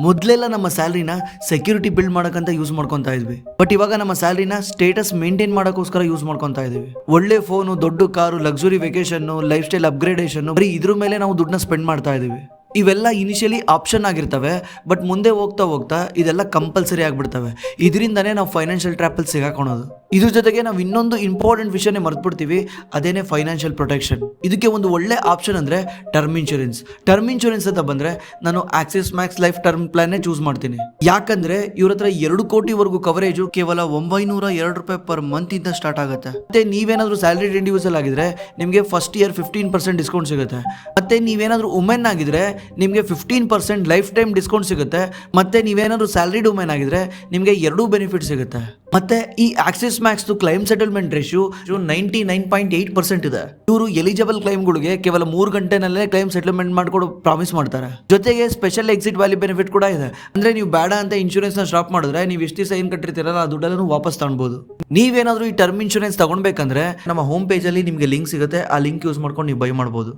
ಮೊದಲೆಲ್ಲ ನಮ್ಮ ಸ್ಯಾಲ್ರಿನ security build ಮಾಡಕ್ಕಂತ use ಮಾಡ್ಕೊಂತಾ ಇದ್ವಿ. ಬಟ್ ಇವಾಗ ನಮ್ಮ ಸ್ಯಾಲ್ರಿನ ಸ್ಟೇಟಸ್ ಮೇಂಟೈನ್ ಮಾಡಕ್ಕೋಸ್ಕರ ಯೂಸ್ ಮಾಡ್ಕೊಂತಾ ಇದೀವಿ. ಒಳ್ಳೆ ಫೋನು, ದೊಡ್ಡ car, luxury vacation, life style upgradation, ಬರೀ ಇದ್ರ ಮೇಲೆ ನಾವು ದುಡ್ಡನ್ನ ಸ್ಪೆಂಡ್ ಮಾಡ್ತಾ ಇದೀವಿ. ಇವೆಲ್ಲ ಇನಿಷಿಯಲಿ ಆಪ್ಷನ್ ಆಗಿರ್ತವೆ, ಬಟ್ ಮುಂದೆ ಹೋಗ್ತಾ ಹೋಗ್ತಾ ಇದೆಲ್ಲ ಕಂಪಲ್ಸರಿ ಆಗ್ಬಿಡ್ತವೆ. ಇದರಿಂದನೇ ನಾವು ಫೈನಾನ್ಷಿಯಲ್ ಟ್ರ್ಯಾಪಲ್ಲಿ ಸಿಗಾಕೊಳ್ಳೋದು. ಇದ್ರ ಜೊತೆಗೆ ನಾವು ಇನ್ನೊಂದು ಇಂಪಾರ್ಟೆಂಟ್ ವಿಷಯನೇ ಮರ್ತ್ಬಿಡ್ತೀವಿ, ಅದೇನೇ ಫೈನಾನ್ಷಿಯಲ್ ಪ್ರೊಟೆಕ್ಷನ್. ಇದಕ್ಕೆ ಒಂದು ಒಳ್ಳೆ ಆಪ್ಷನ್ ಅಂದರೆ ಟರ್ಮ್ ಇನ್ಶೂರೆನ್ಸ್. ಟರ್ಮ್ ಇನ್ಶೂರೆನ್ಸ್ ಅಂತ ಬಂದರೆ ನಾನು ಆಕ್ಸಿಸ್ ಮ್ಯಾಕ್ಸ್ ಲೈಫ್ ಟರ್ಮ್ ಪ್ಲಾನ್ನೇ ಚೂಸ್ ಮಾಡ್ತೀನಿ. ಯಾಕಂದ್ರೆ ಇವ್ರ ಹತ್ರ 2 ಕೋಟಿವರೆಗೂ ಕವರೇಜು ಕೇವಲ 902 ರೂಪಾಯಿ ಪರ್ ಮಂತ್ ಇಂದ ಸ್ಟಾರ್ಟ್ ಆಗುತ್ತೆ. ಮತ್ತೆ ನೀವೇನಾದ್ರೂ ಸ್ಯಾಲರಿಡ್ ಇಂಡಿವಿಜುವಲ್ ಆಗಿದ್ರೆ ನಿಮಗೆ ಫಸ್ಟ್ ಇಯರ್ 15% ಡಿಸ್ಕೌಂಟ್ ಸಿಗುತ್ತೆ. ಮತ್ತೆ ನೀವೇನಾದ್ರೂ ವುಮೆನ್ ಆಗಿದ್ರೆ ನಿಮಗೆ 15% ಲೈಫ್ ಟೈಮ್ ಡಿಸ್ಕೌಂಟ್ ಸಿಗುತ್ತೆ. ಮತ್ತೆ ನೀವೇನಾದ್ರೂ ಸ್ಯಾಲರಿಡ್ ವುಮೆನ್ ಆಗಿದ್ರೆ ನಿಮಗೆ 2 ಬೆನಿಫಿಟ್ ಸಿಗುತ್ತೆ. ಮತ್ತೆ ಈ Axis Max claim settlement ratio 99.8% ಇದೆ. ಇವರು ಎಲಿಜಿಬಲ್ ಕ್ಲೈಮ್ಗಳಿಗೆ ಕೇವಲ 3 ಗಂಟೆನಲ್ಲೇ ಕ್ಲೈಮ್ ಸೆಟಲ್ಮೆಂಟ್ ಮಾಡ್ಕೊಡು ಪ್ರಾಮಿಸ್ ಮಾಡ್ತಾರೆ. ಜೊತೆಗೆ ಸ್ಪೆಷಲ್ ಎಕ್ಸಿಟ್ ವ್ಯಾಲ್ಯೂ ಬೆನಿಫಿಟ್ ಕೂಡ ಇದೆ. ಅಂದ್ರೆ ನೀವು ಬೇಡ ಅಂತ ಇನ್ಶೂರೆನ್ಸ್ ನ ಸ್ಟಾಪ್ ಮಾಡಿದ್ರೆ ನೀವು ಎಷ್ಟು ದಿವಸ ಏನ್ ಕಟ್ಟಿರ್ತೀರಲ್ಲ ಆ ದುಡ್ಡನ್ನು ವಾಪಸ್ ತಗೊಳ್ಬಹುದು. ನೀವೇನಾದ್ರೂ ಈ ಟರ್ಮ್ ಇನ್ಶೂರೆನ್ಸ್ ತಗೊಳ್ಬೇಕಂದ್ರೆ ನಮ್ಮ ಹೋಮ್ ಪೇಜ್ ಅಲ್ಲಿ ನಿಮಗೆ ಲಿಂಕ್ ಸಿಗುತ್ತೆ. ಆ ಲಿಂಕ್ ಯೂಸ್ ಮಾಡ್ಕೊಂಡು ನೀವು ಬೈ ಮಾಡಬಹುದು.